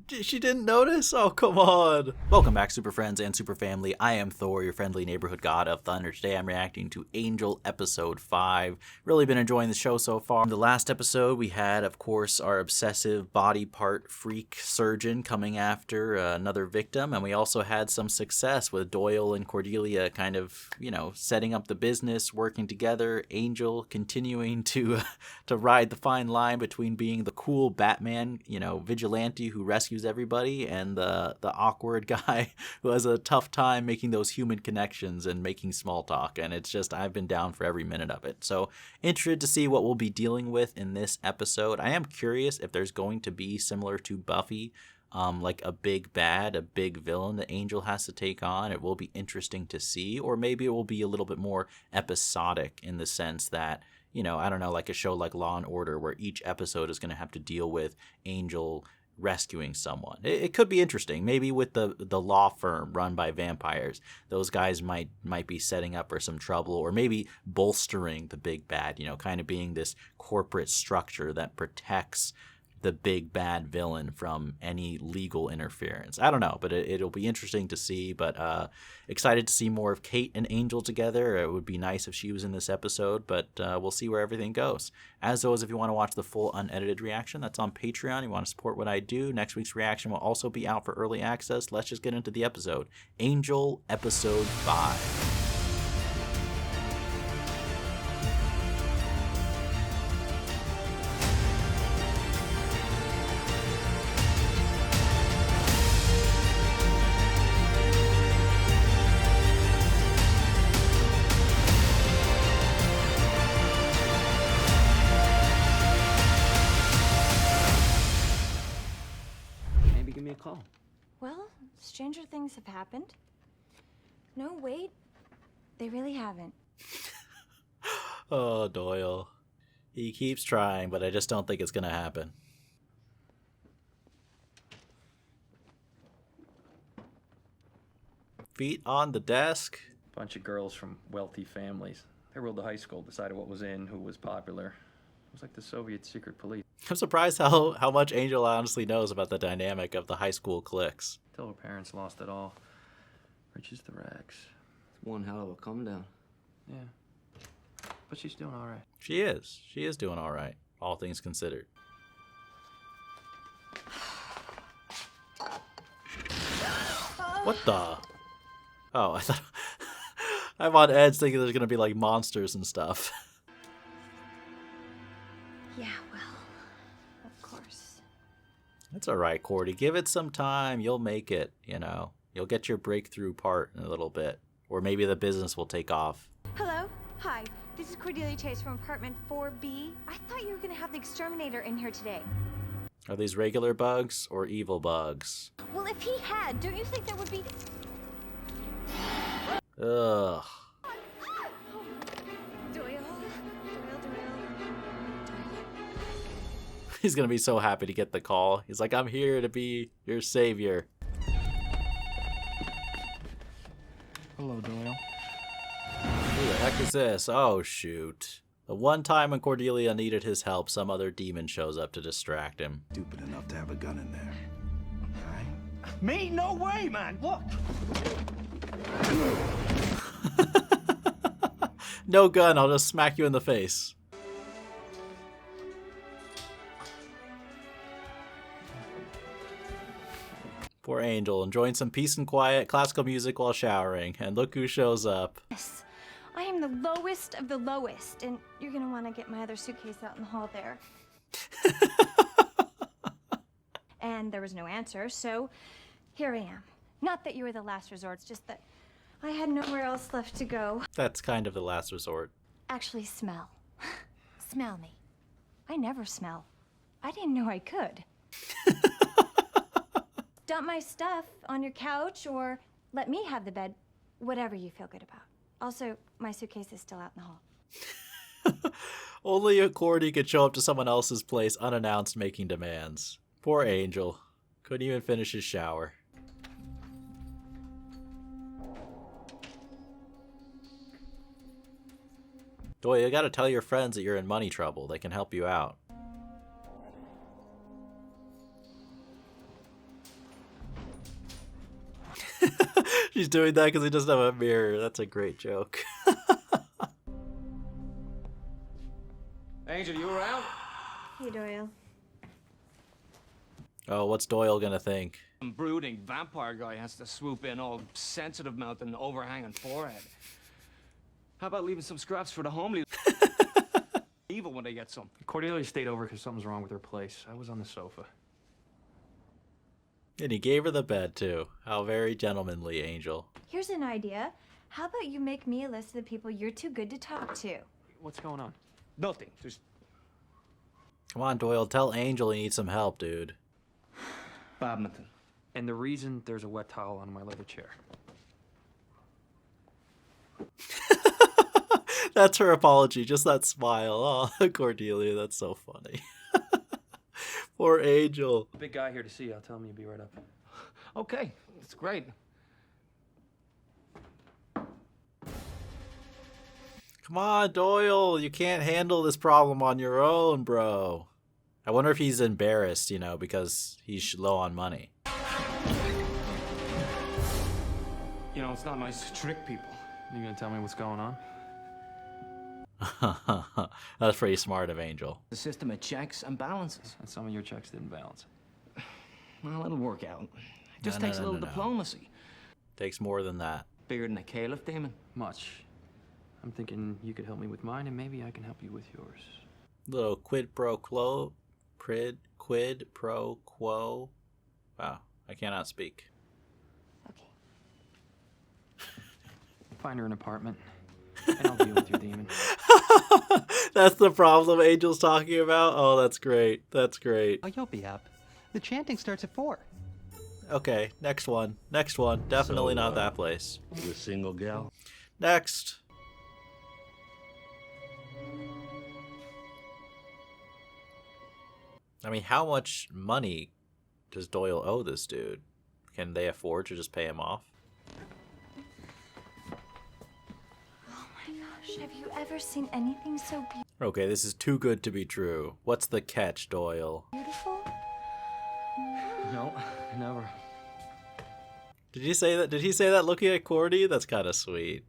She didn't notice? Oh, come on. Welcome back, super friends and super family. I am Thor, your friendly neighborhood god of thunder. Today I'm reacting to Angel episode 5. Really been enjoying the show so far. In the last episode, we had, of course, our obsessive body part freak surgeon coming after another victim. And we also had some success with Doyle and Cordelia kind of, setting up the business, working together. Angel continuing to ride the fine line between being the cool Batman, vigilante who rescues everybody, and the awkward guy who has a tough time making those human connections and making small talk. And it's just, I've been down for every minute of it. So interested to see what we'll be dealing with in this episode. I am curious if there's going to be, similar to Buffy, like a big bad, a big villain that Angel has to take on. It will be interesting to see. Or maybe it will be a little bit more episodic in the sense that, I don't know, like a show like Law and Order, where each episode is going to have to deal with Angel rescuing someone. It could be interesting. Maybe with the law firm run by vampires, those guys might be setting up for some trouble, or maybe bolstering the big bad, kind of being this corporate structure that protects the big bad villain from any legal interference. I don't know, but it'll be interesting to see. But excited to see more of Kate and Angel together. It would be nice if she was in this episode, but we'll see where everything goes. As always, if you want to watch the full unedited reaction, that's on Patreon. You want to support what I do. Next week's reaction will also be out for early access. Let's just get into the episode. Angel episode 5. Call. Well, stranger things have happened. No, wait. They really haven't. Oh, Doyle. He keeps trying, but I just don't think it's gonna happen. Feet on the desk. Bunch of girls from wealthy families. They ruled the high school, decided what was in, who was popular. It was like the Soviet secret police. I'm surprised how much Angel honestly knows about the dynamic of the high school cliques. Till her parents lost it all. Rich as the rags. It's one hell of a come down. Yeah. But she's doing all right. She is. She is doing all right, all things considered. What the? Oh, I thought... I'm on edge thinking there's going to be like monsters and stuff. Yeah, well, of course. That's all right, Cordy. Give it some time. You'll make it, You'll get your breakthrough part in a little bit. Or maybe the business will take off. Hello? Hi. This is Cordelia Chase from apartment 4B. I thought you were going to have the exterminator in here today. Are these regular bugs or evil bugs? Well, if he had, don't you think there would be... Ugh. He's going to be so happy to get the call. He's like, I'm here to be your savior. Hello, Doyle. Who the heck is this? Oh, shoot. The one time when Cordelia needed his help, some other demon shows up to distract him. Stupid enough to have a gun in there. All right? Me? No way, man. Look. No gun, I'll just smack you in the face. Poor Angel, enjoying some peace and quiet, classical music while showering. And look who shows up. Yes, I am the lowest of the lowest, and you're gonna want to get my other suitcase out in the hall there. And there was no answer, so here I am. Not that you were the last resort, it's just that I had nowhere else left to go. That's kind of the last resort. Actually, smell. Smell me. I never smell. I didn't know I could. Dump my stuff on your couch or let me have the bed, whatever you feel good about. Also, my suitcase is still out in the hall. Only a Cordy could show up to someone else's place unannounced making demands. Poor Angel. Couldn't even finish his shower. Doyle, you gotta tell your friends that you're in money trouble. They can help you out. She's doing that because he doesn't have a mirror. That's a great joke. Angel, you around? Hey, Doyle. Oh, what's Doyle gonna think? Some brooding vampire guy has to swoop in, all sensitive mouth and overhanging forehead. How about leaving some scraps for the homely? Evil when they get some. Cordelia stayed over because something's wrong with her place. I was on the sofa. And he gave her the bed, too. How very gentlemanly, Angel. Here's an idea. How about you make me a list of the people you're too good to talk to? What's going on? Nothing. Just Come on, Doyle. Tell Angel he needs some help, dude. badminton. And the reason there's a wet towel on my leather chair. That's her apology. Just that smile. Oh, Cordelia, that's so funny. Poor Angel. Big guy here to see you. I'll tell him you'll be right up. Okay, it's great. Come on, Doyle. You can't handle this problem on your own, bro. I wonder if he's embarrassed, you know, because he's low on money. You know, it's not nice to trick people. You gonna tell me what's going on? That's pretty smart of Angel. The system of checks and balances. And some of your checks didn't balance. Well, it'll work out. It just No, takes no, a little no, no. diplomacy. Takes more than that. Bigger than a caliph demon. Much. I'm thinking you could help me with mine, and maybe I can help you with yours. Little quid pro quo. Quid pro quo. Wow, I cannot speak. Okay. Find her an apartment, and I'll deal with your demon. That's the problem Angel's talking about? Oh, that's great. That's great. Oh, you'll be up. The chanting starts at 4. Okay, next one. Next one. Definitely So, not that place. You a single gal? Next. I mean, how much money does Doyle owe this dude? Can they afford to just pay him off? Oh my gosh, have you ever seen anything so Okay, this is too good to be true. What's the catch, Doyle? beautiful? No, never. Did he say that? Did he say that looking at Cordy? That's kind of sweet.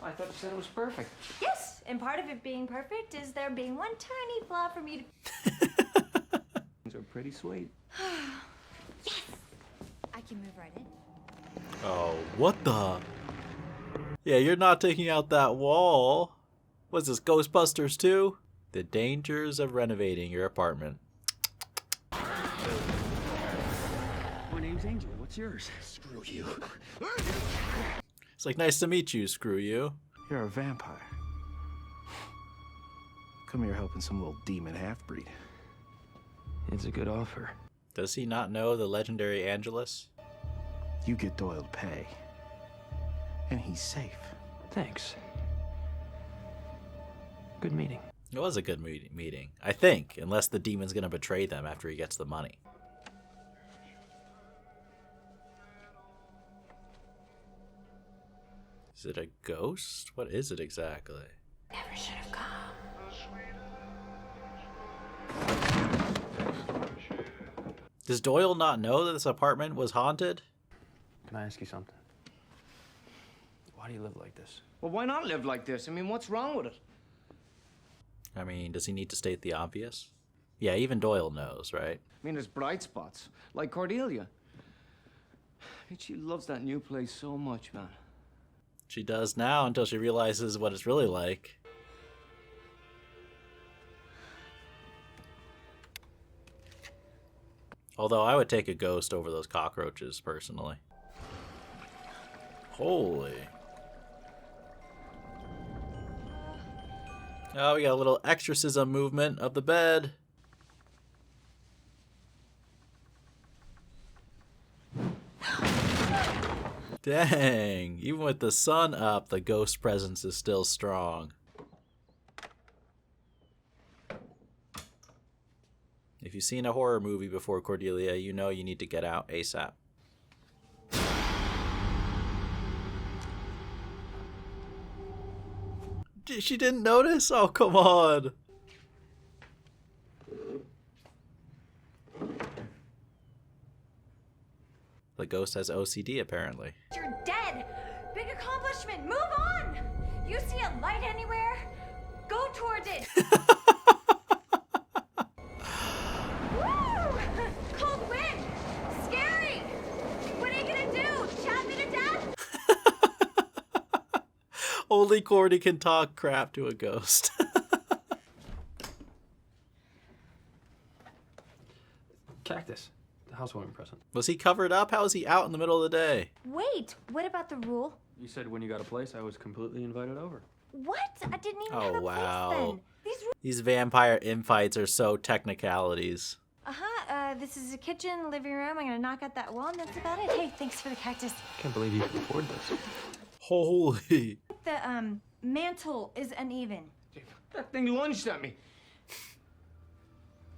I thought you said it was perfect. Yes, and part of it being perfect is there being one tiny flaw for me to... Things are pretty sweet. I can move right in. Oh, what the? Yeah, you're not taking out that wall. What's this, Ghostbusters 2? The dangers of renovating your apartment. My name's Angel. What's yours? Screw you. It's like, nice to meet you, screw you. You're a vampire. Come here helping some little demon half-breed. It's a good offer. Does he not know the legendary Angelus? You get Doyle to pay. And he's safe. Thanks. Good meeting. It was a good meeting, I think, unless the demon's gonna betray them after he gets the money. Is it a ghost? What is it exactly? Never should have come. Does Doyle not know that this apartment was haunted? Can I ask you something? Why do you live like this? Well, why not live like this? I mean, what's wrong with it? I mean, does he need to state the obvious? Yeah, even Doyle knows, right? I mean, there's bright spots, like Cordelia. I mean, she loves that new place so much, man. She does now until she realizes what it's really like. Although I would take a ghost over those cockroaches, personally. Holy. Oh, we got a little exorcism movement of the bed. Dang, even with the sun up, the ghost presence is still strong. If you've seen a horror movie before, Cordelia, you know you need to get out ASAP. She didn't notice? Oh, come on. The ghost has OCD, apparently. You're dead! Big accomplishment! Move on! You see a light anywhere? Go towards it! Woo! Cold wind! Scary! What are you gonna do? Chop me to death? Only Cordy can talk crap to a ghost. Cactus. The housewarming present. Was he covered up? How is he out in the middle of the day? Wait, what about the rule? You said when you got a place, I was completely invited over. What? I didn't even Oh, have a wow. place then. These rules. These vampire infights are so technicalities. This is the kitchen, living room. I'm gonna knock out that wall, and that's about it. Hey, thanks for the cactus. Can't believe you can afford this. Holy. The, mantle is uneven. That thing lunged at me.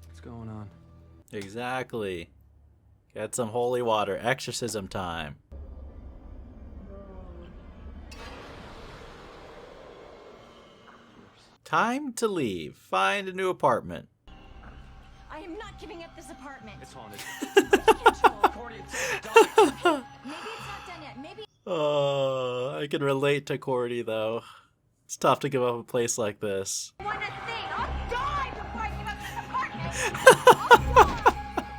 What's going on? Exactly. Get some holy water. Exorcism time. Time to leave. Find a new apartment. I am not giving up this apartment. It's haunted. Maybe it's not done yet. Maybe. I can relate to Cordy, though. It's tough to give up a place like this. One thing. I'll die before I give up this apartment.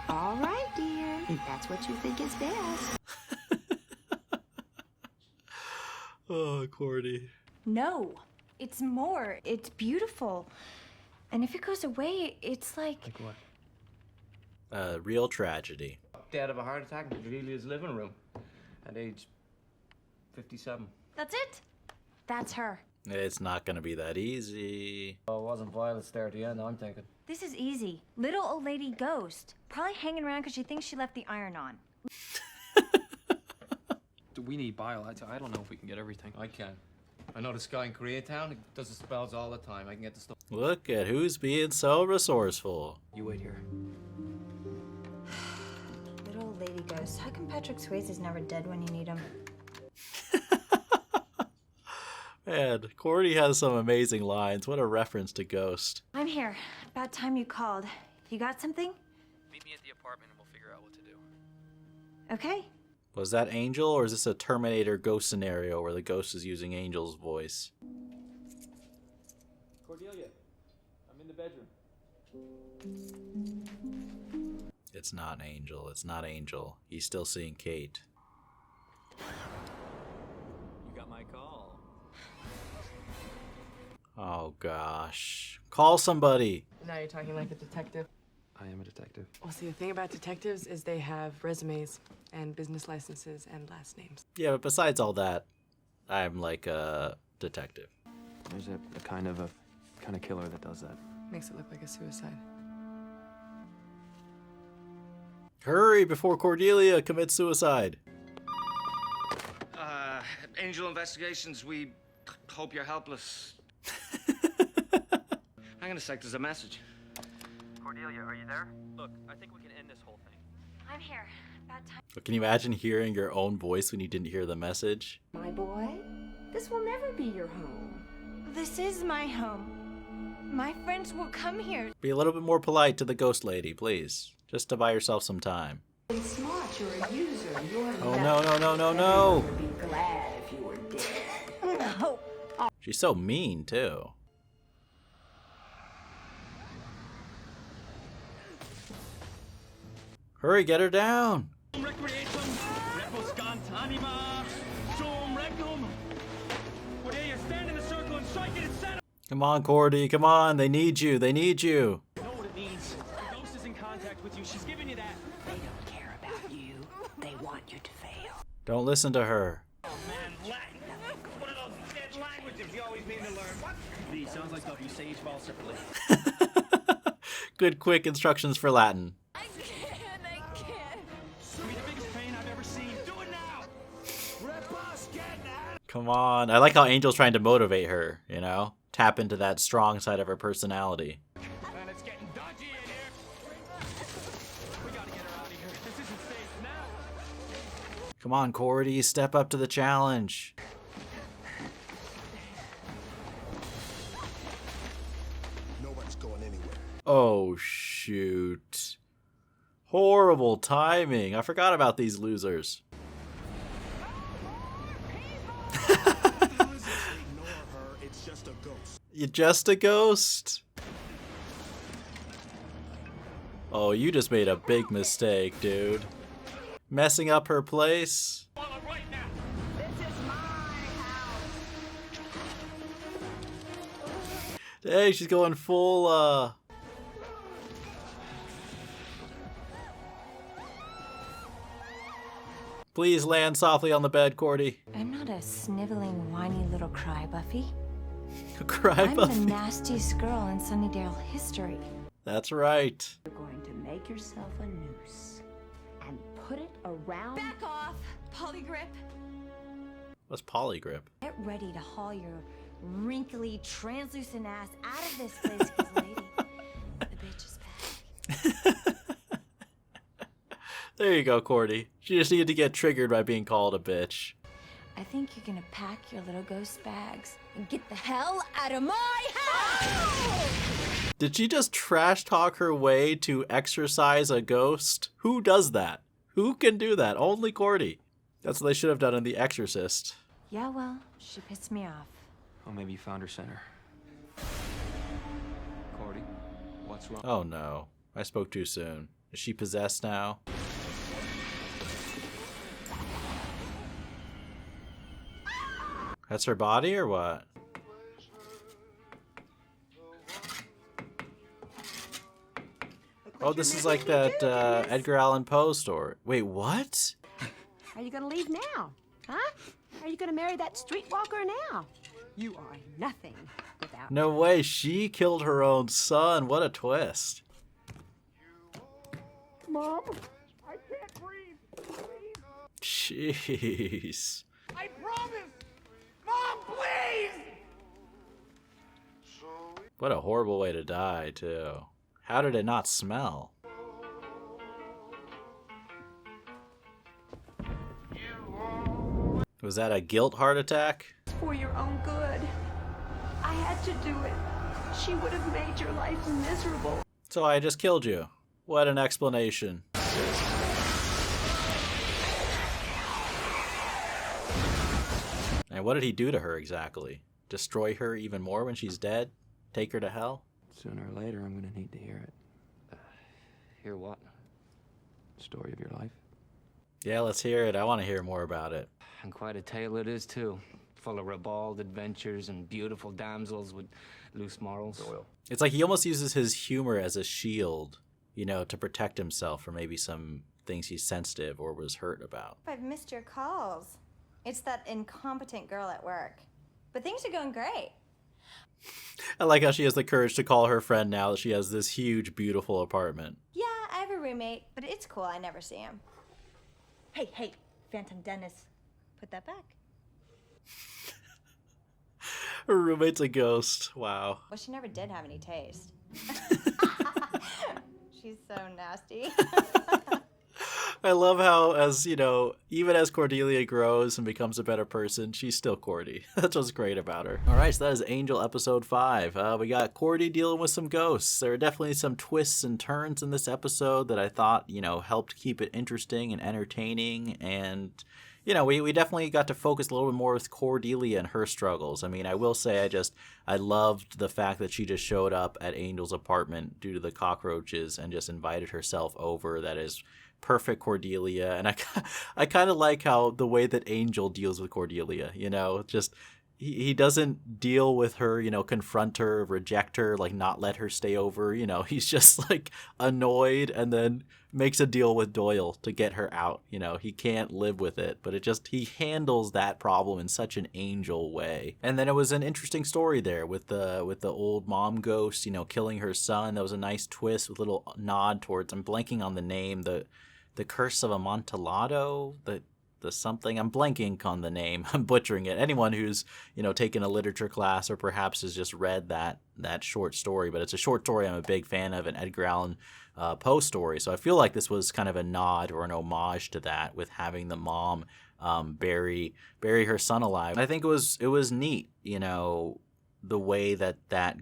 All right, dear. If that's what you think is best. Oh, Cordy. No, it's more. It's beautiful. And if it goes away, it's like. Like what? Real tragedy. Dead of a heart attack in Cordelia's living room at age 57. That's it. That's her. It's not gonna be that easy. Oh, it wasn't violence there at the end, I'm thinking. This is easy. Little old lady ghost. Probably hanging around because she thinks she left the iron on. Do we need bile? I don't know if we can get everything. I can. I know this guy in Koreatown. He does the spells all the time. I can get the stuff. Look at who's being so resourceful. You wait here. Little old lady ghost. How come Patrick Swayze's never dead when you need him? Man, Cordy has some amazing lines. What a reference to Ghost. I'm here. About time you called. You got something? Meet me at the apartment and we'll figure out what to do. Okay. Was that Angel, or is this a Terminator Ghost scenario where the ghost is using Angel's voice? Cordelia, I'm in the bedroom. It's not Angel. It's not Angel. He's still seeing Kate. You got my call. Oh, gosh. Call somebody. Now you're talking like a detective. I am a detective. Well, see, the thing about detectives is they have resumes and business licenses and last names. Yeah, but besides all that, I'm like a detective. There's a kind of killer that does that. Makes it look like a suicide. Hurry before Cordelia commits suicide. Angel Investigations, we hope you're helpless. Hang on a sec, there's a message. Cordelia, are you there? Look, I think we can end this whole thing. I'm here. About time. Can you imagine hearing your own voice when you didn't hear the message? My boy, this will never be your home. This is my home. My friends will come here. Be a little bit more polite to the ghost lady, please. Just to buy yourself some time. Be smart, you're a user. You're Oh, no, no, no, no, no! I'd be glad if you were dead. No. She's so mean, too. Hurry, get her down! Come on, Cordy, come on, they need you, they need you. You know what it means. The ghost is in contact with you. She's giving you that. They don't care about you. They want you to fail. Don't listen to her. Oh, man, Latin. One of those dead languages you always mean to learn. What? These sounds like stuff you say each ball separately. Good quick instructions for Latin. I can't. It's gonna be the biggest pain I've ever seen. Do it now. Come on. I like how Angel's trying to motivate her, you know? Tap into that strong side of her personality. And it's getting dodgy in here. We gotta get her out of here. This isn't safe now. Come on, Cordy, step up to the challenge. No one's going anywhere. Oh, shoot. Horrible timing. I forgot about these losers. You just a ghost? Oh, you just made a big mistake, dude. Messing up her place. Hey, she's going full, Please land softly on the bed, Cordy. I'm not a sniveling, whiny little crybuffy. Crybuffy. I'm the nastiest girl in Sunnydale history. That's right. You're going to make yourself a noose and put it around. Back off, Polygrip. What's polygrip? Get ready to haul your wrinkly, translucent ass out of this place, 'cause lady, the bitch is back. There you go, Cordy. She just needed to get triggered by being called a bitch. I think you're gonna pack your little ghost bags and get the hell out of my house! Did she just trash talk her way to exorcise a ghost? Who does that? Who can do that? Only Cordy. That's what they should have done in The Exorcist. Yeah, well, she pissed me off. Oh, maybe you found her center. Cordy, what's wrong? Oh no. I spoke too soon. Is she possessed now? That's her body or what? Oh, this is like that Edgar Allan Poe story. Wait, what? Are you gonna leave now? Huh? Are you gonna marry that streetwalker now? You are nothing without. No way, she killed her own son. What a twist. Mom, I can't breathe. Please. Jeez. I promise. Mom, please. What a horrible way to die, too. How did it not smell? Was that a guilt heart attack? For your own good. I had to do it. She would have made your life miserable. So I just killed you. What an explanation. And what did he do to her exactly? Destroy her even more when she's dead? Take her to hell? Sooner or later, I'm gonna need to hear it. Hear what? Story of your life. Yeah, let's hear it. I want to hear more about it. And quite a tale it is, too. Full of ribald adventures and beautiful damsels with loose morals. It's like he almost uses his humor as a shield, you know, to protect himself from maybe some things he's sensitive or was hurt about. I've missed your calls. It's that incompetent girl at work. But things are going great. I like how she has the courage to call her friend now that she has this huge, beautiful apartment. Yeah, I have a roommate, but it's cool. I never see him. Hey, Phantom Dennis. Put that back. Her roommate's a ghost. Wow. Well, she never did have any taste. She's so nasty. I love how, as you know, even as Cordelia grows and becomes a better person, she's still Cordy. That's what's great about her. All right, so that is Angel episode 5. We got Cordy dealing with some ghosts. There are definitely some twists and turns in this episode that I thought, you know, helped keep it interesting and entertaining. And, you know, we definitely got to focus a little bit more with Cordelia and her struggles. I mean, I will say I loved the fact that she just showed up at Angel's apartment due to the cockroaches and just invited herself over. That is perfect Cordelia. And I kind of like how the way that Angel deals with Cordelia, you know, just he doesn't deal with her, you know, confront her, reject her, like not let her stay over, you know, he's just like annoyed and then makes a deal with Doyle to get her out. You know, he can't live with it, but he handles that problem in such an Angel way. And then it was an interesting story there with the old mom ghost, you know, killing her son. That was a nice twist with a little nod towards, I'm blanking on the name, the Curse of Amontillado, the something. I'm blanking on the name. I'm butchering it. Anyone who's, you know, taken a literature class or perhaps has just read that short story, but it's a short story I'm a big fan of, an Edgar Allan Poe story. So I feel like this was kind of a nod or an homage to that with having the mom bury her son alive. I think it was neat, you know, the way that that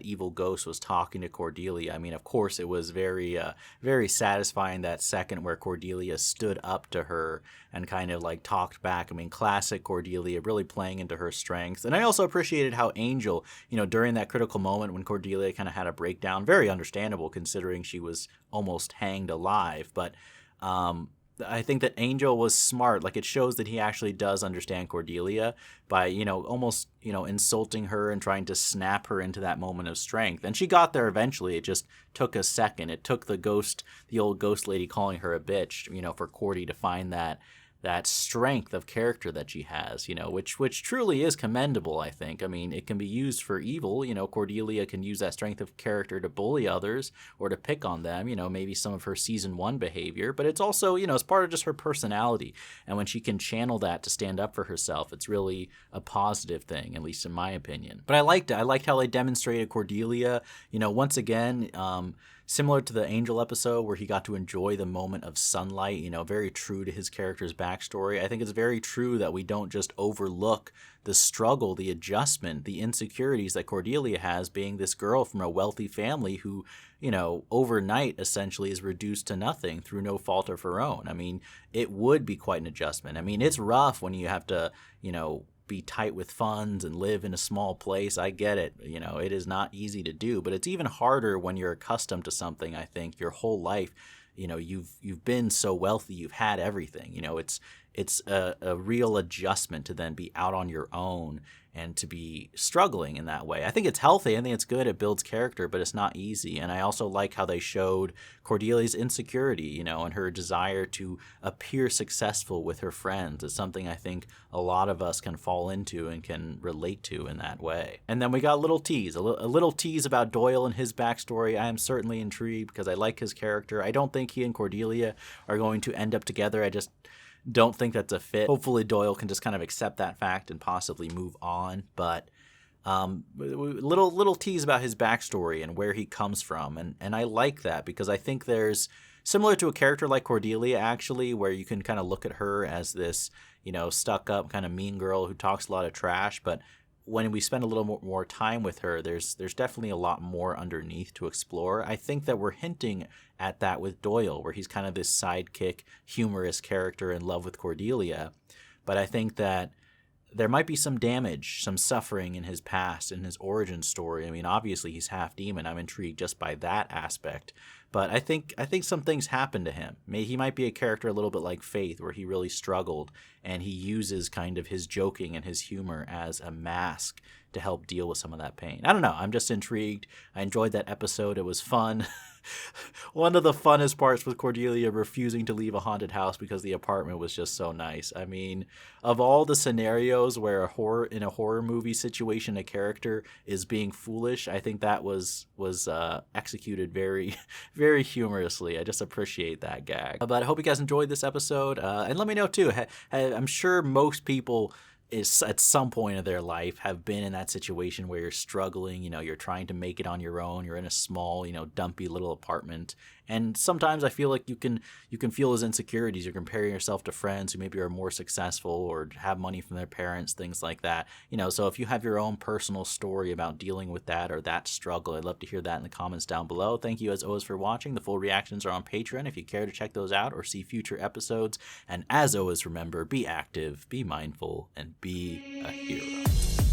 evil ghost was talking to Cordelia. I mean, of course, it was very, very satisfying that second where Cordelia stood up to her and kind of like talked back. I mean, classic Cordelia, really playing into her strengths. And I also appreciated how Angel, during that critical moment when Cordelia kind of had a breakdown, very understandable considering she was almost hanged alive. But I think that Angel was smart. Like, it shows that he actually does understand Cordelia by, almost, insulting her and trying to snap her into that moment of strength. And she got there eventually. It just took a second. It took the old ghost lady calling her a bitch, for Cordy to find that strength of character that she has, which truly is commendable, I think. I mean, it can be used for evil. Cordelia can use that strength of character to bully others or to pick on them, maybe some of her season 1 behavior, but it's also, it's part of just her personality. And when she can channel that to stand up for herself, it's really a positive thing, at least in my opinion. But I liked it. I liked how they demonstrated Cordelia, once again, similar to the Angel episode where he got to enjoy the moment of sunlight, very true to his character's backstory. I think it's very true that we don't just overlook the struggle, the adjustment, the insecurities that Cordelia has, being this girl from a wealthy family who, overnight essentially is reduced to nothing through no fault of her own. I mean, it would be quite an adjustment. I mean, it's rough when you have to, be tight with funds and live in a small place. I get it. It is not easy to do, but it's even harder when you're accustomed to something. I think your whole life, you've been so wealthy, you've had everything. It's a real adjustment to then be out on your own and to be struggling in that way. I think it's healthy. I think it's good. It builds character, but it's not easy. And I also like how they showed Cordelia's insecurity, and her desire to appear successful with her friends. It's something I think a lot of us can fall into and can relate to in that way. And then we got a little tease about Doyle and his backstory. I am certainly intrigued because I like his character. I don't think he and Cordelia are going to end up together. I just don't think that's a fit. Hopefully Doyle can just kind of accept that fact and possibly move on. But little tease about his backstory and where he comes from. And I like that because I think there's, similar to a character like Cordelia actually, where you can kind of look at her as this, stuck up kind of mean girl who talks a lot of trash. But when we spend a little more time with her, there's definitely a lot more underneath to explore. I think that we're hinting at that with Doyle, where he's kind of this sidekick, humorous character in love with Cordelia. But I think that there might be some damage, some suffering in his past, in his origin story. I mean, obviously he's half demon. I'm intrigued just by that aspect. But I think some things happen to him. He might be a character a little bit like Faith, where he really struggled, and he uses kind of his joking and his humor as a mask to help deal with some of that pain. I don't know. I'm just intrigued. I enjoyed that episode. It was fun. One of the funnest parts was Cordelia refusing to leave a haunted house because the apartment was just so nice. I mean, of all the scenarios where in a horror movie situation a character is being foolish, I think that was executed very, very humorously. I just appreciate that gag. But I hope you guys enjoyed this episode, and let me know too. I'm sure most people is at some point of their life have been in that situation where you're struggling, you're trying to make it on your own, you're in a small, dumpy little apartment. And sometimes I feel like you can feel those insecurities. You're comparing yourself to friends who maybe are more successful or have money from their parents, things like that. So if you have your own personal story about dealing with that or that struggle, I'd love to hear that in the comments down below. Thank you as always for watching. The full reactions are on Patreon if you care to check those out or see future episodes. And as always, remember, be active, be mindful, and be a hero.